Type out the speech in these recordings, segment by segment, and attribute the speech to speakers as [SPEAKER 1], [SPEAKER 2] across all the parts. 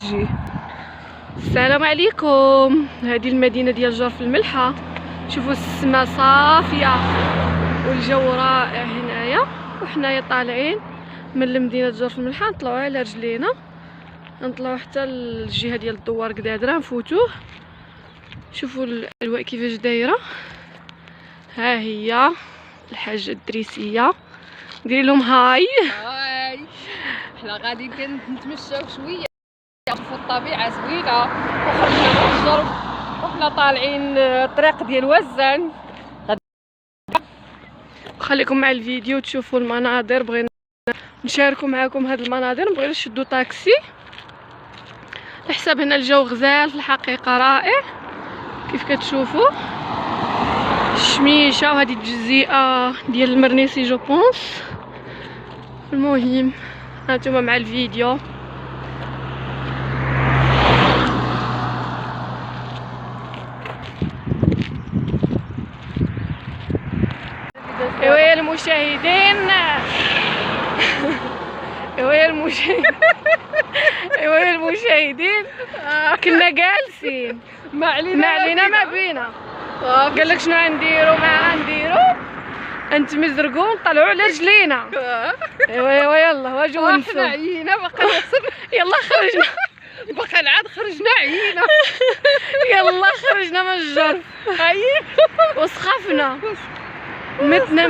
[SPEAKER 1] جي. السلام عليكم. هذه المدينه ديال جرف الملحه. شوفوا السماء صافيه والجو رائع هنايا، وحنايا طالعين من المدينه جرف الملحه نطلعوا على رجلينا، نطلعوا حتى الجهه ديال الدوار قدادره نفوتوه. شوفوا الاجواء كيفاش دايره. ها هي الحاجه الدريسيه، ديري لهم هاي.
[SPEAKER 2] حنا غادي نتمشاو شويه، نشوفوا الطبيعه زوينه، وخرجنا من الجرف وحنا طالعين الطريق ديال وزان.
[SPEAKER 1] خليكم مع الفيديو تشوفوا المناظر، بغينا نشاركوا معكم هاد المناظر. نبغي نشدوا طاكسي لحساب هنا الجو غزال في الحقيقه رائع كيف كتشوفوا. الشميشه وهذه الجزيئه ديال المرنيسي جو بونس. المهم هانتوما مع الفيديو. ايوا يا المشاهدين ايوا يا المشاهدين كنا جالسين ما علينا ما بينا. قال لك شنو غنديروا؟ ما غنديروا انت مزرقون طلعوا على رجلينا. ايوا يلا واجو نسو.
[SPEAKER 2] حنا عيينا باقا
[SPEAKER 1] يلا خرجنا
[SPEAKER 2] باقا العاد خرجنا عيينا.
[SPEAKER 1] يلا خرجنا من الجرف
[SPEAKER 2] عيينا
[SPEAKER 1] وسخفنا متنا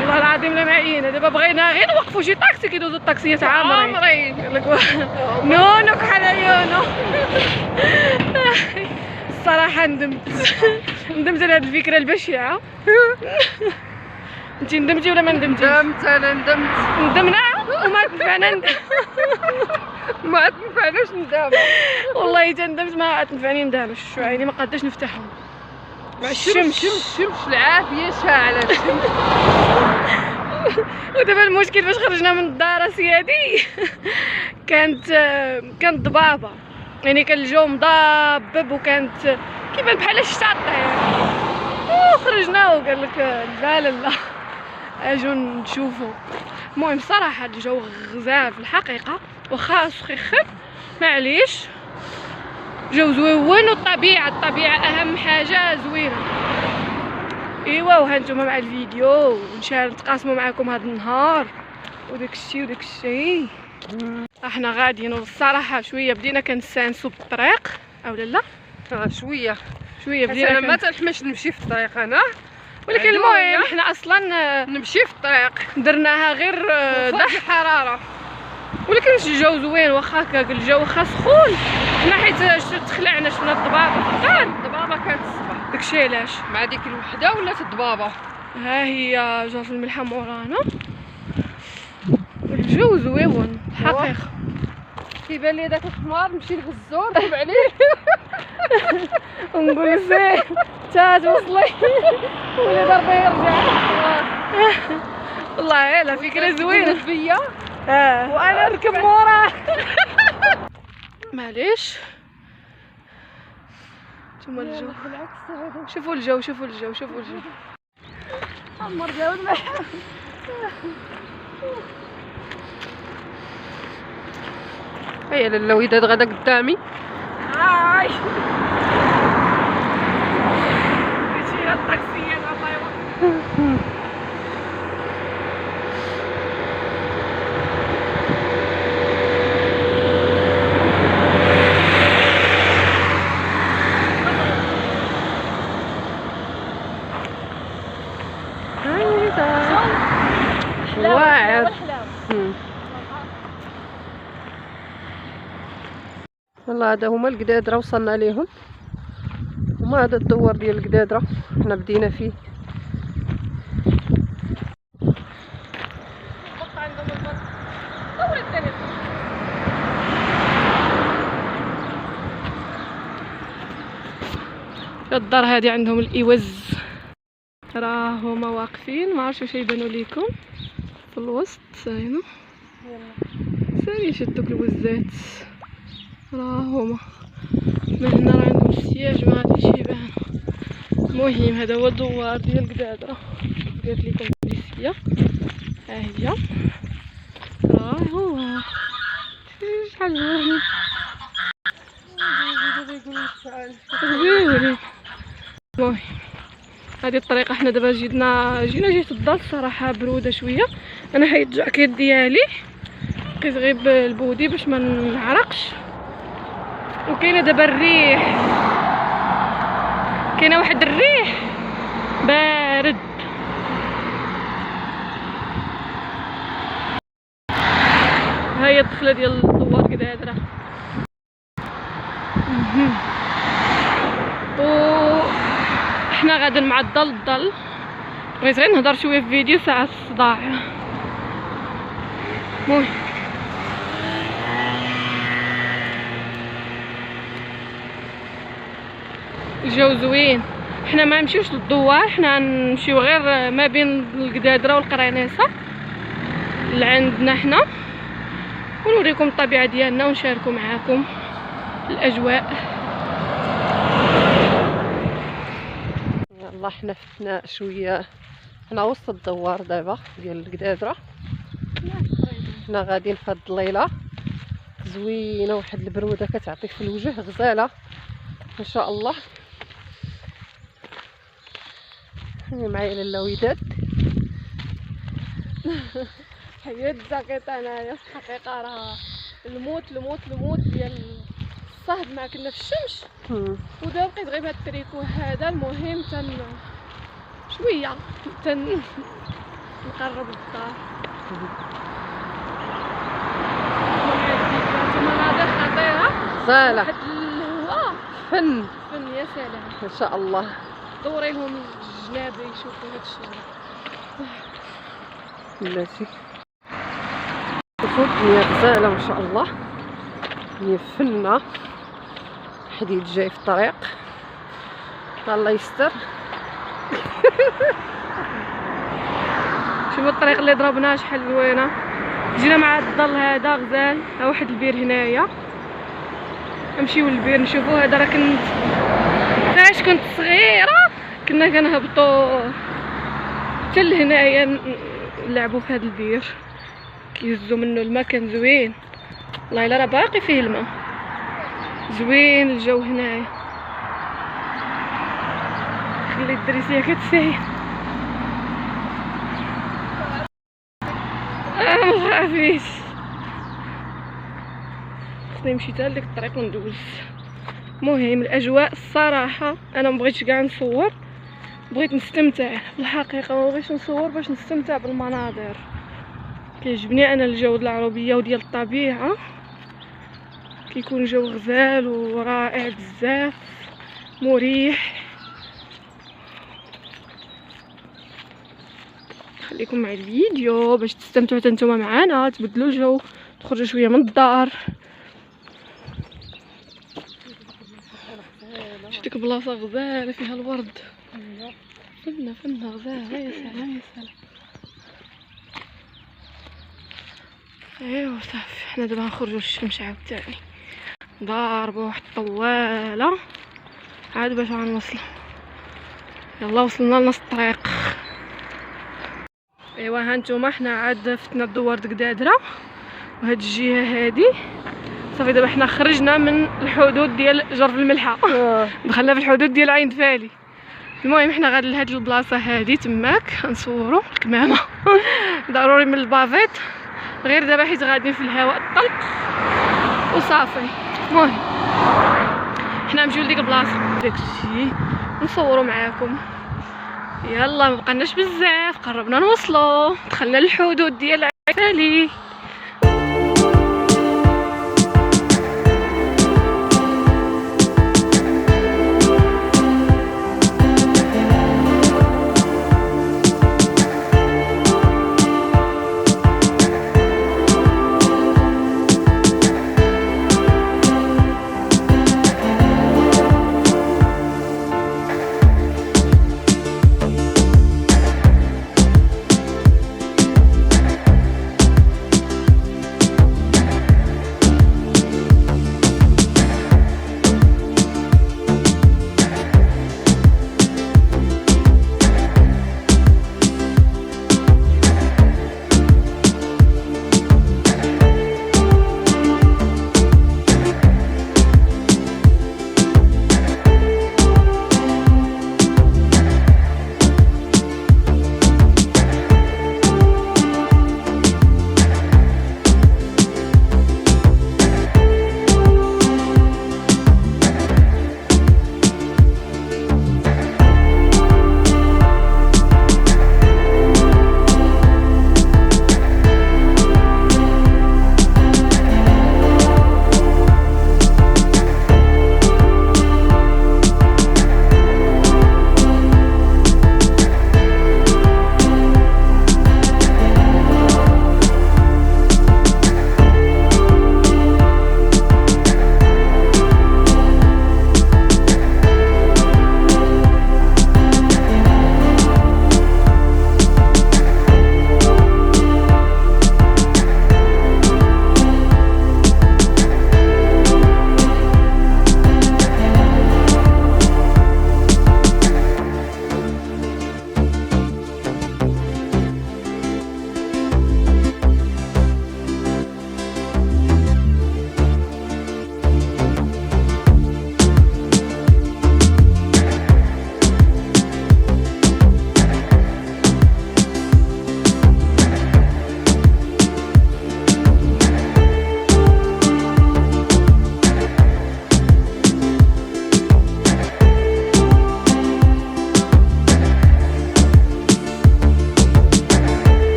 [SPEAKER 1] والله العظيم لا معينا. دابا بغينا غير نوقفوا شي طاكسي، كيدوزوا الطاكسيات عامرين. نونو كحل عيونو. الصراحه ندمت على هذه الفكره البشعه. انت ندمتي ولا ما ندمتيش؟
[SPEAKER 2] ندمت، انا
[SPEAKER 1] ندمنا وما تنفعنا
[SPEAKER 2] ما تنفعناش ندامه.
[SPEAKER 1] والله حتى ندمت ما تنفعني ندامه. شو عيني ما قاداش نفتحهم مع الشمس
[SPEAKER 2] العافيه شاعله.
[SPEAKER 1] ودابا المشكل فاش خرجنا من الدار سيادي كانت ضبابه، يعني كان الجو مضبب وكانت كيبان بحال الشطه يعني. وخرجنا وقال لك لا اجوا نشوفوا. المهم صراحه الجو غزال في الحقيقه، واخا سخيخ معليش جو زوين، والطبيعه اهم حاجه زوينه. ايوا وهانتوما مع الفيديو نتقاسموا معكم هذا النهار وداك الشيء. احنا غاديين والصراحه شويه بدينا كنستانسوا بالطريق او لا
[SPEAKER 2] شويه
[SPEAKER 1] بدينا.
[SPEAKER 2] انا ما تنحماش نمشي في الطريق انا،
[SPEAKER 1] ولكن المهم احنا اصلا
[SPEAKER 2] نمشي في الطريق
[SPEAKER 1] درناها غير
[SPEAKER 2] درجه الحراره.
[SPEAKER 1] ولكن الجو زوين واخا الجو واخا سخون. حنا حيت تخلعنا شفنا الضبابه في الدار.
[SPEAKER 2] الضبابه كانت الصباح،
[SPEAKER 1] داكشي علاش
[SPEAKER 2] مع ديك الوحده ولات الضبابه.
[SPEAKER 1] ها هي جرف الملحه مورانا، الجو زويون الحقيقه.
[SPEAKER 2] كيبان لي داك الحمار نمشي للزور نتبع عليه
[SPEAKER 1] ونقول سير تا توصلي ولا ضربه يرجع. والله لا فكره زوينه
[SPEAKER 2] بيا
[SPEAKER 1] وانا نركب موراه. معليش نتوما الجو، شوفوا الجو
[SPEAKER 2] عمر جاود معايا. هيا لالا وداد غدا قدامي.
[SPEAKER 1] هاي ماشي الطاكسيات الله يوفقك.
[SPEAKER 2] واعر. والله هذا هما القدادرة وصلنا ليهم، وما هذا الدوار ديال القدادرة حنا بدينا فيه.
[SPEAKER 1] الدار هذه عندهم الايواز، راه هما واقفين. ما عرفتش واش يبانوا ليكم في الوسط. هنا ثاني شدوك الوزات، راه هما من هنا راه عندهم السياج ما غاديش يبان. المهم هذا هو الدوار ديال قدادرة درت لكم الدريسيه. ها هي راه هو شحال زوين. المهم هذه الطريقه. حنا دابا جينا جيت الدار الصراحه بروده شويه. انا حيت الجاكيت ديالي بقيت غير بالبودي باش ما نعرقش. وكاينه دابا الريح، كاينه واحد الريح بارد. ها هي الدخله ديال الدوار كدادره. و حنا غاديين مع الضل. بغيت غير نهضر شويه في فيديو ساعه الصداع. المهم الجو زوين. حنا ما نمشيوش للدوار، حنا نمشيو غير ما بين القدادره والقرينيسه اللي عندنا حنا، ونوريكم الطبيعه ديالنا ونشاركوا معاكم الاجواء.
[SPEAKER 2] يلا حنا فتنا شويه، حنا وسط الدوار دابا ديال القدادره. حنا غاديين في هاد الليله زوينه، واحد البروده كتعطيك في الوجه غزاله ان شاء الله. معايا لاله وداد
[SPEAKER 1] حيد الجاكيط انايا. في الحقيقه راه الموت ديال الصهد ما كنا في الشمس. ودابا بقيت غير بهاد التريكو هذا. المهم شويه نقرب للدار. مناظر خطيره،
[SPEAKER 2] غزاله،
[SPEAKER 1] واحد الهواء
[SPEAKER 2] فن
[SPEAKER 1] يا سلام
[SPEAKER 2] ان شاء الله.
[SPEAKER 1] دوري لهم الجناب يشوفوا هاد الشيء.
[SPEAKER 2] بلاتي شوفوا الدنيا غزاله ما شاء الله، الدنيا فنه. حديد جاي في الطريق، الله يستر.
[SPEAKER 1] شوفوا الطريق اللي ضربناه شحال زوينه. جينا مع الظل هذا غزال. ها واحد البير هنايا، نمشيو للبير نشوفوه. هذا راه فاش كنت صغيره كنا كنهبطوا حتى لهنايا نلعبوا في هذا البير، كيهزوا منه الماء. كان زوين والله، الا راه باقي فيه الماء. زوين الجو هنايا. خلي الدريسيه كتسيح. مخافيش، خصني نمشي حتى لديك الطريق وندوز. المهم الاجواء الصراحه انا مبغيتش كاع نصور، بغيت نستمتع بالحقيقه. ما بغيتش نصور باش نستمتع بالمناظر. كيعجبني انا الجو ديال العربيه وديال الطبيعه، كيكون جو غزال ورائع بزاف، مريح. خليكم مع الفيديو باش تستمتعوا حتى نتوما معانا، تبدلوا الجو، تخرجوا شويه من الدار. شتيك بلاصه غزاله فيها الورد، فنه غزاله. يا سلام يا سلام. ايوا صافي، حنا دابا نخرجوا للشمس عاوتاني. ضاربه واحد الطواله عاد باش غنوصلوا. يلا وصلنا لنص الطريق. ايوا ها نتوما حنا عاد فتنا الدوار د قدادره وهاد الجهه هادي. صافي دابا حنا خرجنا من الحدود ديال جرف الملحه، دخلنا في الحدود ديال عين فالي. المهم حنا غادي لهاد البلاصه هادي تماك غنصوروا الكمامه. ضروري من البافيت غير دابا حيت غاديين في الهواء الطلق وصافي. المهم حنا نمشيو لديك البلاصه داكشي نصوروا معاكم. يلا مبقناش بزاف، قربنا نوصلوا، دخلنا للحدود ديال عين فالي.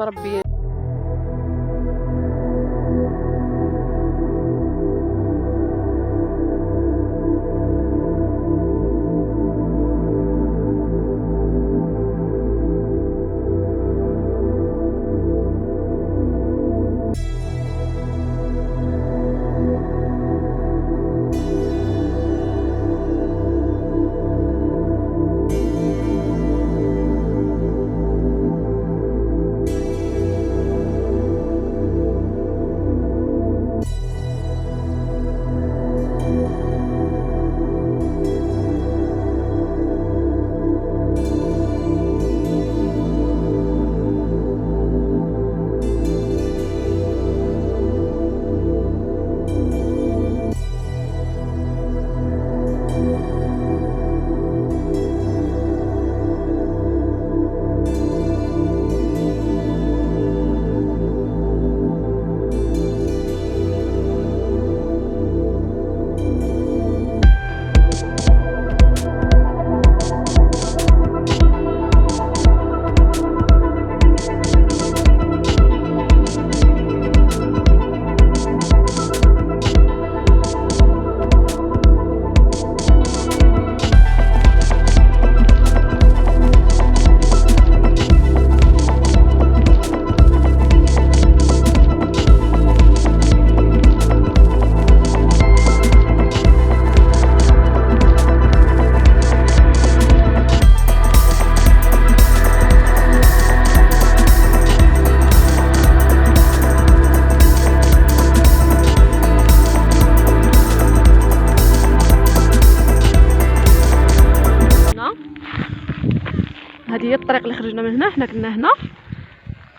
[SPEAKER 2] مربيين. هذه هي الطريق اللي خرجنا من هنا. حنا كنا هنا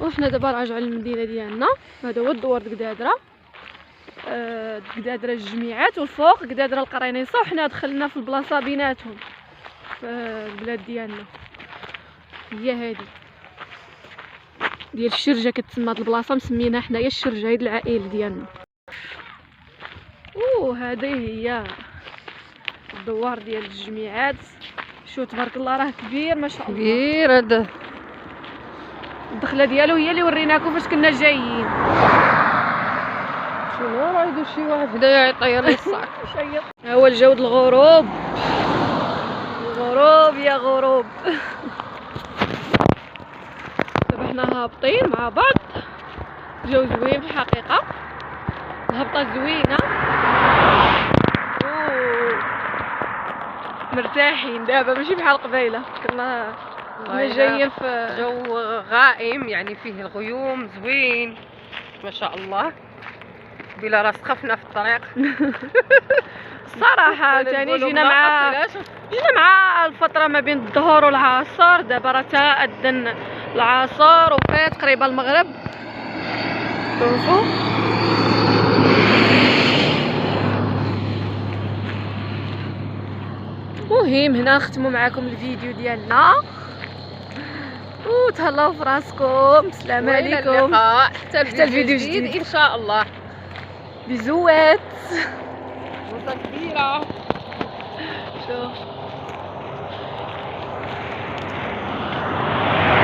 [SPEAKER 2] وحنا دابا راجعين للمدينه ديالنا. هذا هو الدوار قدادره، قدادره الجميعات، والفوق قدادره القرينيصه، وحنا دخلنا في البلاصه بيناتهم في البلاد ديالنا. هي هذه ديال الشرجه كتسمى هاد البلاصه، مسمينها حنايا الشرجه، هاد العائله ديالنا. هذه هي الدوار ديال الجميعات. شو تبارك الله راه كبير ما شاء الله، كبير. هذا الدخله ديالو هي اللي وريناكم فاش كنا جايين. شنو راه يدوز شي واحد هدايا يطير لي الصاك. ها هو الجو د الغروب، الغروب يا غروب. دابا حنا هابطين مع بعض، جو زوين في الحقيقه، الهبطه زوينه، مرتاحين دابا ماشي بحال قبيله. كنا جايين في جو غائم، يعني فيه الغيوم زوين ما شاء الله، بلا راه سخفنا في الطريق. الصراحه ثاني جينا مع الفتره ما بين الظهر والعصر. دابا راه تأذن العصر وفات قريبه المغرب. شوفوا مهم هنا نختموا معكم الفيديو ديالنا، وتهلاو في راسكم. السلام عليكم، حتى الفيديو جديد ان شاء الله. بيزوات، فرصه كبيره. شوف